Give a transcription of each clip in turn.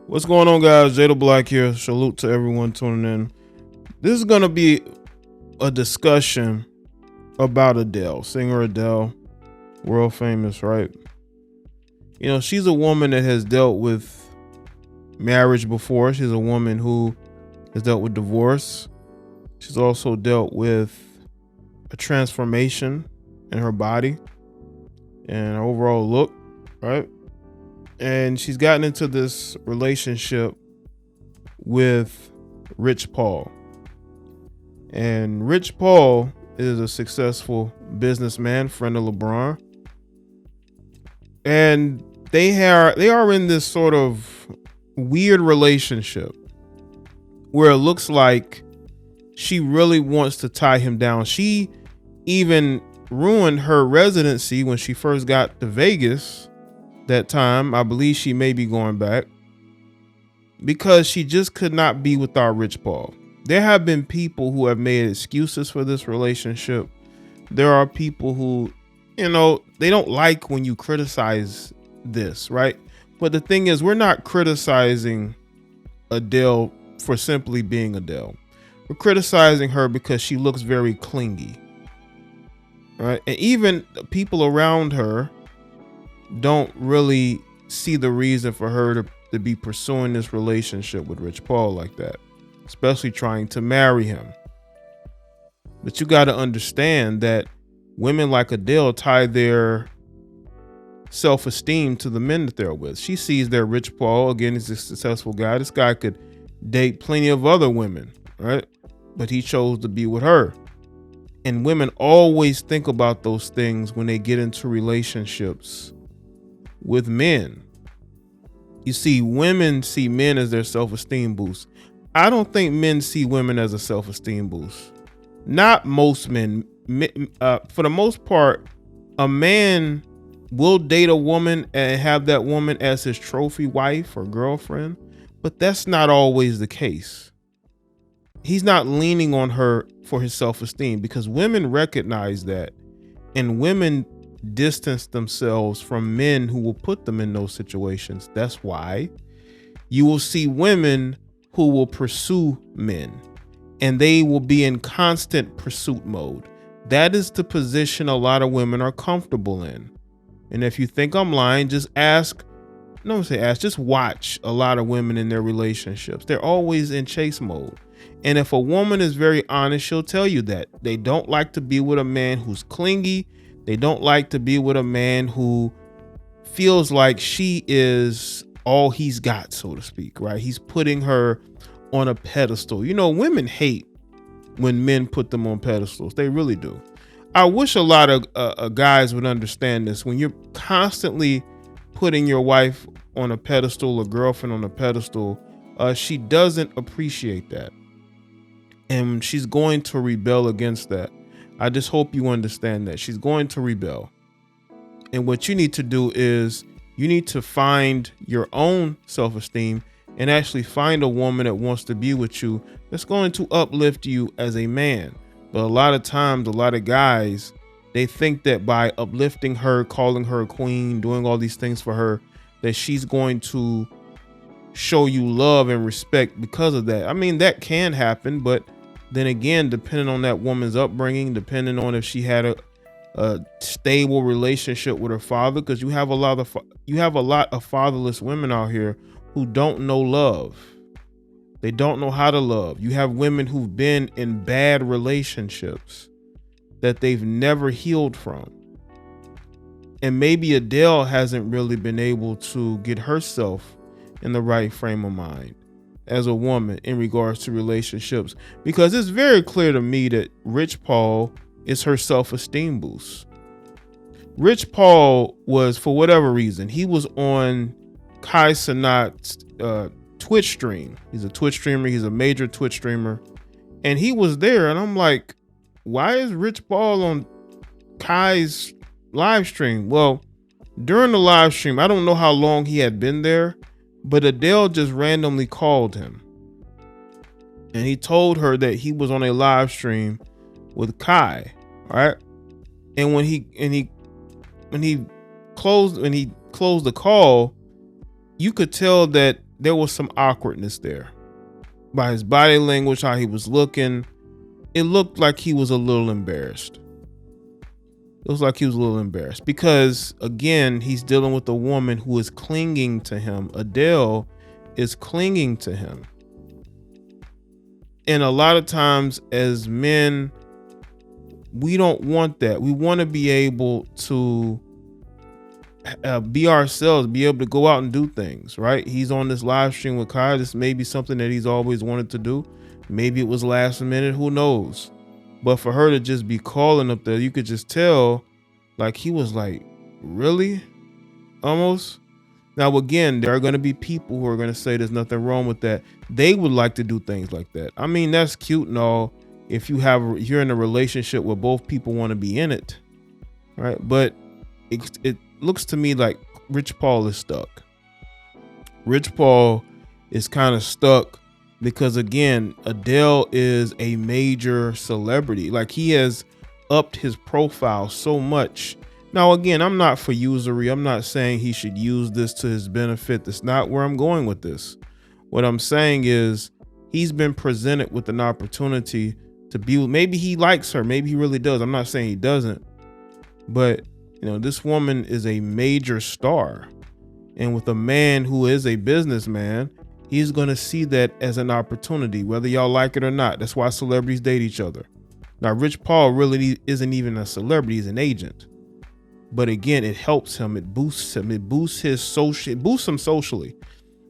What's going on, guys? Jada Black here. Salute to everyone tuning in. This is going to be a discussion about Adele, singer Adele, world famous, right? You know, she's a woman that has dealt with marriage before. She's a woman who has dealt with divorce. She's also dealt with a transformation in her body and her overall look, right? And she's gotten into this relationship with Rich Paul. And Rich Paul is a successful businessman, friend of LeBron. And they are in this sort of weird relationship where it looks like she really wants to tie him down. She even ruined her residency when she first got to Vegas. That time, I believe she may be going back because she just could not be without Rich Paul. There have been people who have made excuses for this relationship. There are people who, they don't like when you criticize this, right? But the thing is, we're not criticizing Adele for simply being Adele. We're criticizing her because she looks very clingy, right? And even people around her don't really see the reason for her to be pursuing this relationship with Rich Paul like that, especially trying to marry him. But you got to understand that women like Adele tie their self-esteem to the men that they're with. She sees that Rich Paul, again, is a successful guy. This guy could date plenty of other women, right? But he chose to be with her. And women always think about those things when they get into relationships with men. You see, women see men as their self-esteem boost. I don't think men see women as a self-esteem boost. Not most men. For the most part, a man will date a woman and have that woman as his trophy wife or girlfriend, but that's not always the case. He's not leaning on her for his self-esteem because women recognize that, and women distance themselves from men who will put them in those situations. That's why you will see women who will pursue men and they will be in constant pursuit mode. That is the position a lot of women are comfortable in. And if you think I'm lying, just just watch a lot of women in their relationships. They're always in chase mode. And if a woman is very honest, she'll tell you that they don't like to be with a man who's clingy. They don't like to be with a man who feels like she is all he's got, so to speak, right? He's putting her on a pedestal. Women hate when men put them on pedestals. They really do. I wish a lot of guys would understand this. When you're constantly putting your wife on a pedestal or girlfriend on a pedestal, she doesn't appreciate that. And she's going to rebel against that. I just hope you understand that she's going to rebel. And what you need to do is you need to find your own self-esteem and actually find a woman that wants to be with you that's going to uplift you as a man. But a lot of times, a lot of guys, they think that by uplifting her, calling her a queen, doing all these things for her, that she's going to show you love and respect because of that. I mean, that can happen, but then again, depending on that woman's upbringing, depending on if she had a stable relationship with her father, because you have a lot of fatherless women out here who don't know love. They don't know how to love. You have women who've been in bad relationships that they've never healed from. And maybe Adele hasn't really been able to get herself in the right frame of mind as a woman in regards to relationships, because it's very clear to me that Rich Paul is her self-esteem boost. Rich Paul was, for whatever reason, he was on Kai Cenat's Twitch stream. He's a Twitch streamer. He's a major Twitch streamer. And he was there. And I'm like, why is Rich Paul on Kai's live stream? Well, during the live stream, I don't know how long he had been there, but Adele just randomly called him. And he told her that he was on a live stream with Kai. All right. And when he closed the call, you could tell that there was some awkwardness there. By his body language, how he was looking, it looked like he was a little embarrassed. It was like he was a little embarrassed because, again, he's dealing with a woman who is clinging to him. Adele is clinging to him. And a lot of times as men, we don't want that. We want to be able to be ourselves, be able to go out and do things, right? He's on this live stream with Kai. This may be something that he's always wanted to do. Maybe it was last minute, who knows? But for her to just be calling up there, you could just tell, like, he was like, really? Almost. Now, again, there are going to be people who are going to say there's nothing wrong with that. They would like to do things like that. I mean, that's cute and all if you're in a relationship where both people want to be in it, right? But it looks to me like Rich Paul is stuck. Rich Paul is kind of stuck because, again, Adele is a major celebrity. Like, he has upped his profile so much. Now, again, I'm not for usury. I'm not saying he should use this to his benefit. That's not where I'm going with this. What I'm saying is he's been presented with an opportunity to be, maybe he likes her. Maybe he really does. I'm not saying he doesn't. But, this woman is a major star. And with a man who is a businessman, he's going to see that as an opportunity, whether y'all like it or not. That's why celebrities date each other. Now, Rich Paul really isn't even a celebrity. He's an agent. But again, it helps him. It boosts him. It boosts him socially.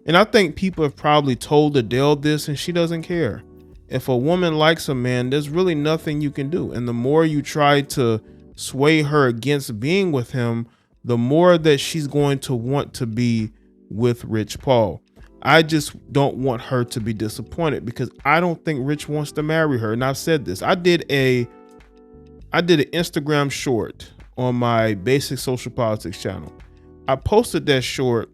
And I think people have probably told Adele this and she doesn't care. If a woman likes a man, there's really nothing you can do. And the more you try to sway her against being with him, the more that she's going to want to be with Rich Paul. I just don't want her to be disappointed because I don't think Rich wants to marry her. And I've said this. I did an Instagram short on my BasikSocialPoliticz channel. I posted that short.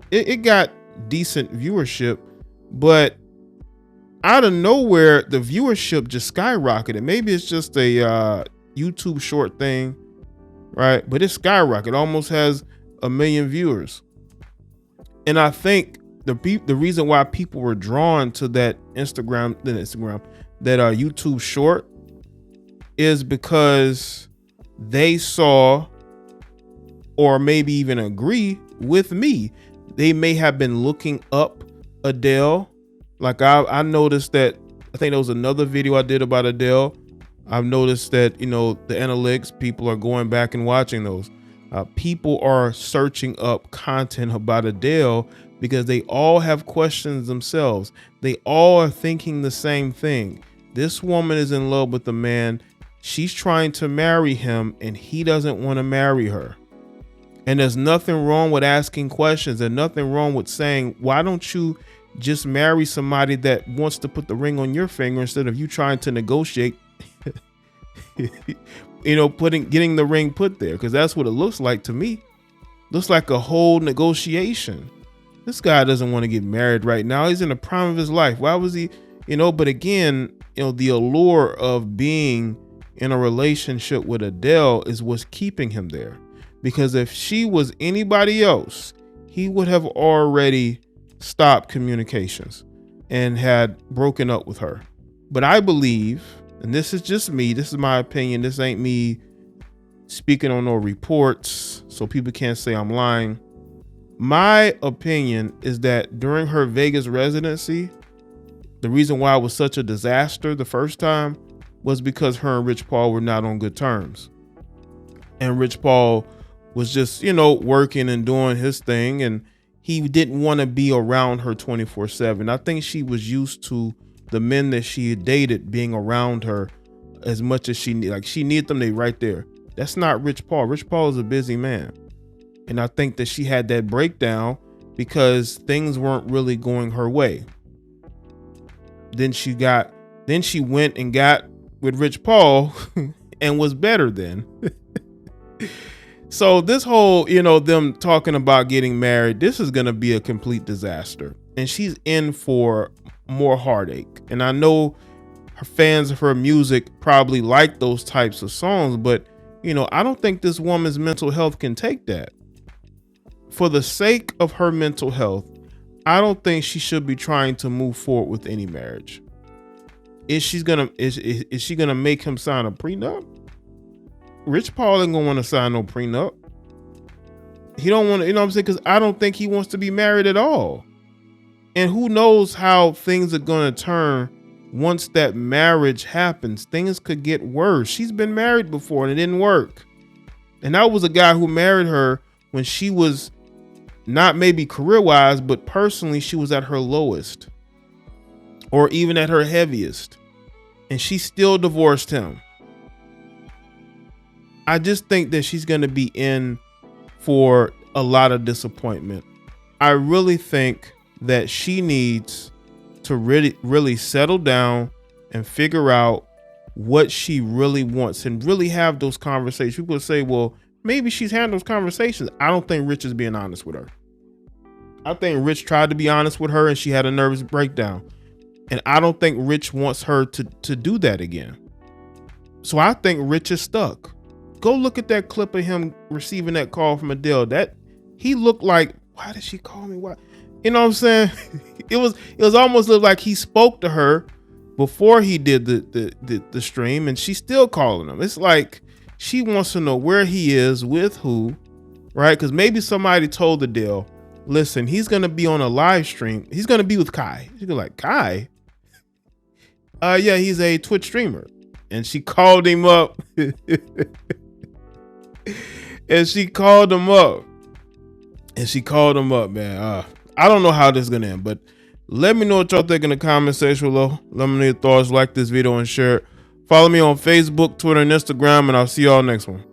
It got decent viewership, but out of nowhere, the viewership just skyrocketed. Maybe it's just a YouTube short thing, right? But it skyrocketed. Almost has 1 million viewers. And I think the reason why people were drawn to that YouTube short is because they saw, or maybe even agree with me, they may have been looking up Adele. Like I noticed that, I think there was another video I did about Adele. I've noticed that, the analytics, people are going back and watching those. People are searching up content about Adele because they all have questions themselves. They all are thinking the same thing. This woman is in love with the man. She's trying to marry him and he doesn't want to marry her. And there's nothing wrong with asking questions. There's nothing wrong with saying, why don't you just marry somebody that wants to put the ring on your finger instead of you trying to negotiate, getting the ring put there? Because that's what it looks like to me. Looks like a whole negotiation. This guy doesn't want to get married right now. He's in the prime of his life. Why was he, but again, the allure of being in a relationship with Adele is what's keeping him there. Because if she was anybody else, he would have already stopped communications and had broken up with her. But I believe, and this is just me, this is my opinion, this ain't me speaking on no reports, so people can't say I'm lying. My opinion is that during her Vegas residency, the reason why it was such a disaster the first time was because her and Rich Paul were not on good terms. And Rich Paul was just, working and doing his thing, and he didn't want to be around her 24/7. I think she was used to the men that she had dated being around her as much as she needed. Like, she needed them, they right there. That's not Rich Paul. Rich Paul is a busy man. And I think that she had that breakdown because things weren't really going her way. Then she went and got with Rich Paul and was better then. So this whole, them talking about getting married, this is going to be a complete disaster. And she's in for more heartache. And I know her fans of her music probably like those types of songs, but, I don't think this woman's mental health can take that. For the sake of her mental health, I don't think she should be trying to move forward with any marriage. Is she gonna make him sign a prenup? Rich Paul ain't gonna want to sign no prenup. He don't want to, you know what I'm saying? Because I don't think he wants to be married at all. And who knows how things are gonna turn once that marriage happens. Things could get worse. She's been married before and it didn't work. And that was a guy who married her when she was not maybe career-wise, but personally, she was at her lowest or even at her heaviest. And she still divorced him. I just think that she's going to be in for a lot of disappointment. I really think that she needs to really settle down and figure out what she really wants and really have those conversations. People say, well, maybe she's having those conversations. I don't think Rich is being honest with her. I think Rich tried to be honest with her and she had a nervous breakdown. And I don't think Rich wants her to do that again. So I think Rich is stuck. Go look at that clip of him receiving that call from Adele. That he looked like, why did she call me? Why? You know what I'm saying? It was almost looked like he spoke to her before he did the stream, and she's still calling him. It's like she wants to know where he is, with who, right? Because maybe somebody told Adele, listen, he's gonna be on a live stream. He's gonna be with Kai. She's like, Kai? Yeah, he's a Twitch streamer. And she called him up. And she called him up. Man. I don't know how this is gonna end, but let me know what y'all think in the comment section below. Let me know your thoughts. Like this video and share it. Follow me on Facebook, Twitter, and Instagram, and I'll see y'all next one.